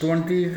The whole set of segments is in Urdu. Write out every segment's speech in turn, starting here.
20,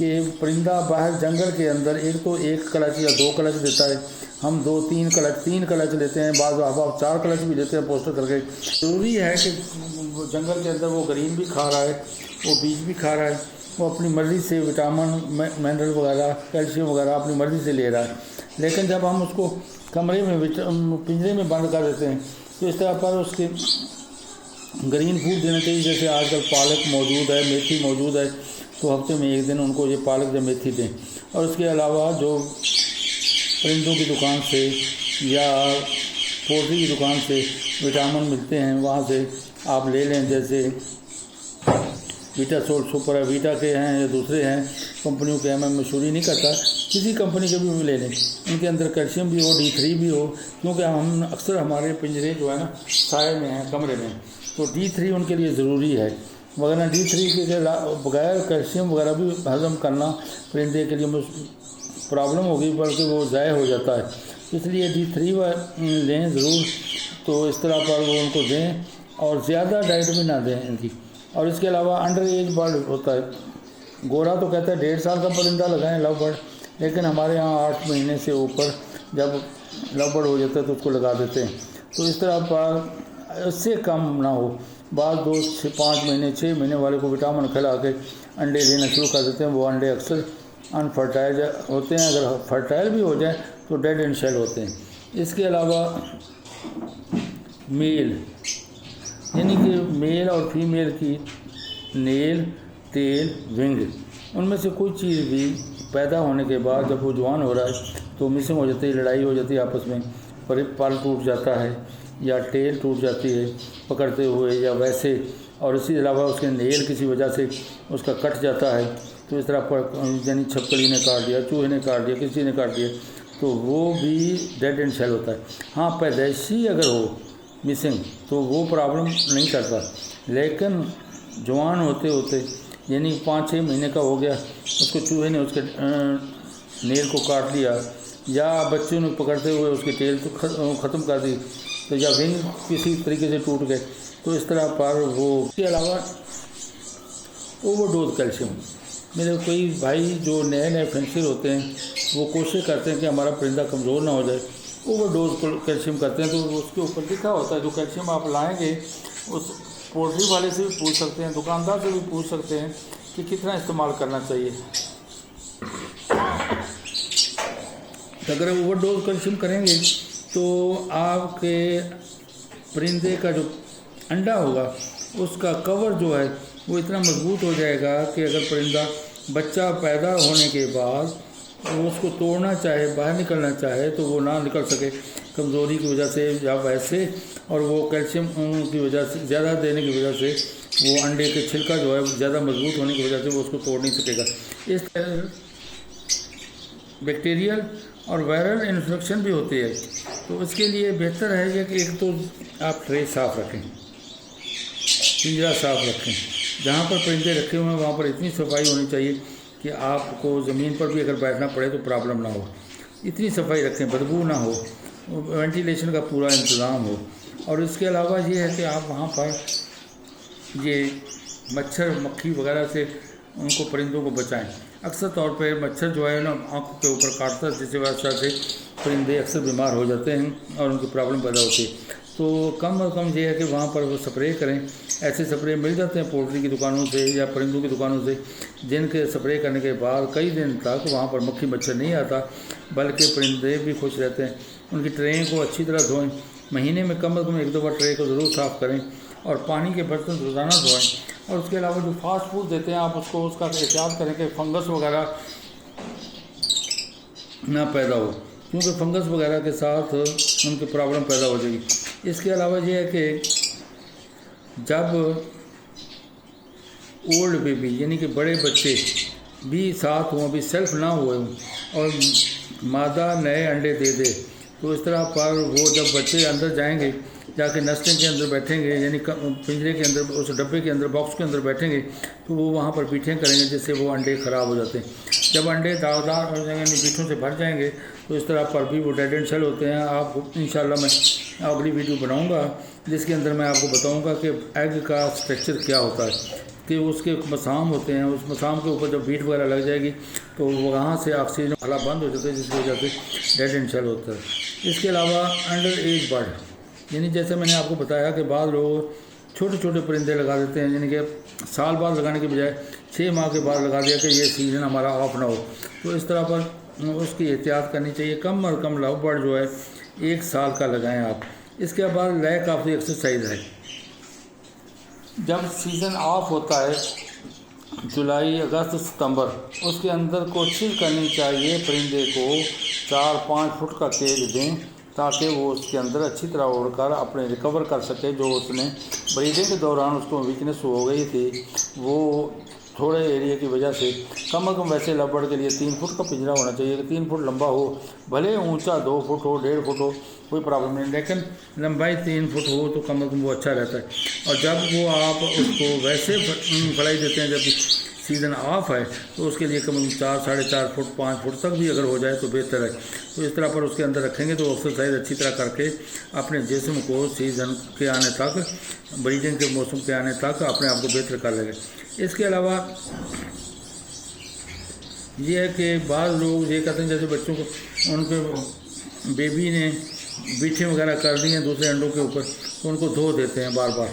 کہ پرندہ باہر جنگل کے اندر ایک تو ایک کلچ یا دو کلچ دیتا ہے، ہم دو تین کلچ لیتے ہیں، بعض احباب 4 کلچ بھی دیتے ہیں پوسٹر کر کے۔ ضروری ہے کہ جنگل کے اندر وہ گرین بھی کھا رہا ہے، وہ بیج بھی کھا رہا ہے، وہ اپنی مرضی سے وٹامن منرل وغیرہ کیلشیم وغیرہ اپنی مرضی سے لے رہا ہے۔ لیکن جب ہم اس کو کمرے میں پنجرے میں بند کر دیتے ہیں تو اس طرح پر اس کے گرین فوڈ دینا چاہیے، جیسے آج کل پالک موجود ہے، میتھی موجود ہے، تو ہفتے میں ایک دن ان کو یہ پالک یا میتھی دیں۔ اور اس کے علاوہ جو پرندوں کی دکان سے یا پولٹری کی دکان سے وٹامن ملتے ہیں وہاں سے آپ لے لیں، جیسے ویٹا سولٹ سپر ویٹا کے ہیں یا دوسرے ہیں کمپنیوں کے ہیں، میں مشہوری نہیں کرتا، کسی کمپنی کے بھی لے لیں، ان کے اندر کیلشیم بھی ہو، D3 بھی ہو، کیونکہ ہم اکثر ہمارے پنجرے جو ہے نا سائے میں ہیں، کمرے میں، تو D3 ان کے لیے ضروری ہے، وغیرہ D3 کے بغیر کیلشیم وغیرہ بھی ہضم کرنا پرندے کے لیے پرابلم ہوگی، بلکہ وہ ضائع ہو جاتا ہے، اس لیے D3 لیں ضرور۔ تو اس طرح پر وہ ان کو دیں اور زیادہ ڈائٹ بھی نہ دیں ان کی۔ اور اس کے علاوہ انڈر ایج برڈ ہوتا ہے، گورا تو کہتا ہے 1.5 سال کا پرندہ لگائیں لو برڈ، لیکن ہمارے ہاں 8 مہینے سے اوپر جب لو برڈ ہو جاتا ہے تو اس کو لگا دیتے ہیں۔ تو اس طرح پر اس سے کم نہ ہو، بعض دوست 5 مہینے 6 مہینے والے کو وٹامن کھلا کے انڈے دینا شروع کر دیتے ہیں، وہ انڈے اکثر انفرٹائل ہوتے ہیں، اگر فرٹائل بھی ہو جائیں تو ڈیڈ اینڈ شیل ہوتے ہیں۔ اس کے علاوہ میل، یعنی کہ میل اور فیمیل کی نیل، ٹیل، ونگ، ان میں سے کوئی چیز بھی پیدا ہونے کے بعد جب وہ جوان ہو رہا ہے تو مسنگ ہو جاتی ہے، لڑائی ہو جاتی ہے آپس میں، پر ٹوٹ جاتا ہے یا ٹیل ٹوٹ جاتی ہے پکڑتے ہوئے یا ویسے، اور اسی علاوہ اس کے نیل کسی وجہ سے اس کا کٹ جاتا ہے، تو اس طرح پر یعنی چھپکلی نے کاٹ دیا، چوہے نے کاٹ دیا، کسی نے کاٹ دیا، تو وہ بھی ڈیڈ اینڈ شیل ہوتا ہے۔ ہاں پیدائشی اگر ہو مسنگ تو وہ پرابلم نہیں کرتا، لیکن جوان ہوتے ہوتے یعنی 5-6 مہینے کا ہو گیا، اس کو چوہے نے اس کے نیل کو کاٹ لیا یا بچوں نے پکڑتے ہوئے اس کی ٹیل تو ختم کر دی، تو یا ونگ کسی طریقے سے ٹوٹ گئے، تو اس طرح پر وہ۔ اس کے علاوہ اوور ڈوز کیلشیم، میرے کوئی بھائی جو نئے فینسر ہوتے ہیں وہ کوشش کرتے ہیں کہ ہمارا پرندہ کمزور نہ ہو جائے، اوور ڈوز کیلشیم کرتے ہیں، تو اس کے اوپر لکھا ہوتا ہے جو کیلشیم آپ لائیں گے اس پولٹری والے سے بھی پوچھ سکتے ہیں، دکاندار سے بھی پوچھ سکتے ہیں کہ کتنا استعمال کرنا چاہیے۔ اگر اوور ڈوز کیلشیم کریں گے تو آپ کے پرندے کا جو انڈا ہوگا اس کا کور جو ہے وہ اتنا مضبوط ہو جائے گا کہ اگر پرندہ بچہ پیدا ہونے کے بعد وہ اس کو توڑنا چاہے، باہر نکلنا چاہے تو وہ نہ نکل سکے، کمزوری کی وجہ سے یا ویسے، اور وہ کیلشیم کی وجہ سے زیادہ دینے کی وجہ سے وہ انڈے کے چھلکا جو ہے زیادہ مضبوط ہونے کی وجہ سے وہ اس کو توڑ نہیں سکے گا۔ اس طرح بیکٹیریل اور وائرل انفیکشن بھی ہوتی ہے، تو اس کے لیے بہتر ہے کہ ایک تو آپ ٹرے صاف رکھیں، پنجرا صاف رکھیں، جہاں پر پرندے رکھے ہوئے ہیں وہاں پر اتنی صفائی ہونی چاہیے کہ آپ کو زمین پر بھی اگر بیٹھنا پڑے تو پرابلم نہ ہو، اتنی صفائی رکھیں، بدبو نہ ہو، وینٹیلیشن کا پورا انتظام ہو۔ اور اس کے علاوہ یہ ہے کہ آپ وہاں پر یہ مچھر مکھی وغیرہ سے ان کو پرندوں کو بچائیں۔ اکثر طور پہ مچھر جو ہے نا آنکھوں کے اوپر کاٹتا ہے، جس وجہ سے پرندے اکثر بیمار ہو جاتے ہیں اور ان کی پرابلم پیدا ہوتی ہے۔ تو کم از کم یہ ہے کہ وہاں پر وہ سپرے کریں، ایسے سپرے مل جاتے ہیں پولٹری کی دکانوں سے یا پرندوں کی دکانوں سے، جن کے سپرے کرنے کے بعد کئی دن تک وہاں پر مکھی مچھر نہیں آتا، بلکہ پرندے بھی خوش رہتے ہیں۔ ان کی ٹرے کو اچھی طرح دھوئیں، مہینے میں کم از کم 1 دفعہ ٹرے کو ضرور صاف کریں، اور پانی کے برتن روزانہ دھوئیں۔ اور اس کے علاوہ جو فاسٹ فوڈ دیتے ہیں آپ اس کا احتیاط کریں کہ فنگس وغیرہ نہ پیدا ہو، کیونکہ فنگس وغیرہ کے ساتھ ان کی پرابلم پیدا ہو جائے گی۔ اس کے علاوہ یہ ہے کہ جب اولڈ بیبی یعنی کہ بڑے بچے بھی ساتھ ہوں، ابھی سیلف نہ ہوئے ہوں، اور مادہ نئے انڈے دے دے، تو اس طرح پر وہ جب بچے اندر جائیں گے جا کے نسٹنگ کے اندر بیٹھیں گے، یعنی پنجرے کے اندر اس ڈبے کے اندر باکس کے اندر بیٹھیں گے، تو وہ وہاں پر بیٹھیں کریں گے، جس سے وہ انڈے خراب ہو جاتے ہیں۔ جب انڈے داغدار ہو جائیں گے یعنی بیٹھوں سے بھر جائیں گے تو اس طرح پر بھی وہ ڈیڈ اینڈ شیل ہوتے ہیں۔ آپ انشاءاللہ میں اگلی ویڈیو بناؤں گا جس کے اندر میں آپ کو بتاؤں گا کہ ایگ کا اسٹرکچر کیا ہوتا ہے۔ کہ اس کے مسام ہوتے ہیں، اس مسام کے اوپر جب بیٹ وغیرہ لگ جائے گی تو وہاں سے آکسیجن خلا بند ہو جاتا ہے، جس کی وجہ سے ڈیڈ اینڈ سیل ہوتا ہے۔ اس کے علاوہ انڈر ایج برڈ، یعنی جیسے میں نے آپ کو بتایا کہ بعض لوگ چھوٹے چھوٹے پرندے لگا دیتے ہیں، یعنی کہ سال بعد لگانے کے بجائے 6 ماہ کے بعد لگا دیا کہ یہ سیزن ہمارا آف نہ ہو، تو اس طرح پر اس کی احتیاط کرنی چاہیے۔ کم از کم لو برڈ جو ہے 1 سال کا لگائیں آپ۔ اس کے بعد لیک آف دی ایکسرسائز ہے، جب سیزن آف ہوتا ہے جولائی، اگست، ستمبر، اس کے اندر کوشش کرنی چاہیے پرندے کو 4-5 فٹ کا کیج دیں تاکہ وہ اس کے اندر اچھی طرح اڑ کر اپنے ریکور کر سکے۔ جو اس نے بریڈنگ کے دوران اس کو ویکنیس ہو گئی تھی وہ تھوڑے ایریا کی وجہ سے، کم از کم ویسے لو برڈ کے لیے 3 فٹ کا پنجرا ہونا چاہیے کہ 3 فٹ لمبا ہو، بھلے اونچا 2 فٹ ہو، 1.5 فٹ ہو، کوئی پرابلم نہیں، لیکن لمبائی 3 فٹ ہو تو کم از کم وہ اچھا رہتا ہے۔ اور جب وہ آپ اس کو ویسے فلائی دیتے ہیں جب سیزن آف ہے تو اس کے لیے کم از کم 4-4.5 فٹ 5 فٹ تک بھی اگر ہو جائے تو بہتر ہے۔ تو اس طرح پر اس کے اندر رکھیں گے تو ایکسرسائز اچھی طرح کر کے اپنے جسم کو سیزن کے آنے تک، بریڈنگ کے موسم کے آنے تک اپنے آپ کو بہتر کر لے گا۔ اس کے علاوہ یہ ہے کہ بعض لوگ یہ کہتے ہیں جیسے بچوں کو ان کے بیبی نے بیٹھیں وغیرہ کر دی ہیں دوسرے انڈوں کے اوپر تو ان کو دھو دیتے ہیں بار بار۔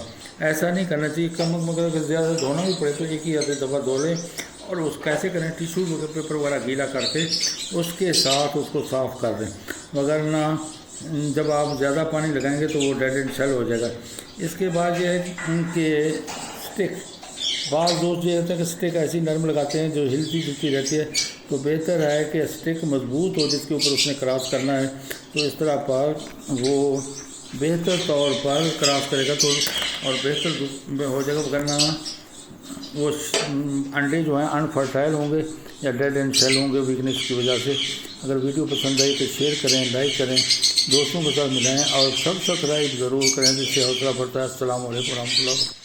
ایسا نہیں کرنا چاہیے، کم از کم اگر زیادہ دھونا بھی پڑے تو ایک ہی دفعہ دھو لیں، اور اس کیسے کریں، ٹیشو پیپر وغیرہ گیلا کر کے اس کے ساتھ اس کو صاف کر دیں، وگرنہ جب آپ زیادہ پانی لگائیں گے تو وہ ڈیڈ اینڈ سیل ہو جائے گا۔ اس کے بعد یہ ہے کہ اسٹک، بعض دوست یہ ہوتے ہیں کہ اسٹک ایسی نرم لگاتے ہیں جو ہلتی جلتی رہتی ہے، تو بہتر ہے کہ اسٹک مضبوط ہو جس کے اوپر اس نے کراس کرنا ہے، تو اس طرح پر وہ بہتر طور پر کراس کرے گا تو اور بہتر ہو جائے گا، وگرنہ وہ انڈے جو ہیں انفرٹائل ہوں گے یا ڈیڈ اینڈ سیل ہوں گے ویکنیس کی وجہ سے۔ اگر ویڈیو پسند آئی تو شیئر کریں، لائک کریں، دوستوں کے ساتھ ملائیں اور سبسکرائب ضرور کریں جس سے حوصلہ بڑھتا ہے۔ السلام علیکم ورحمۃ اللہ۔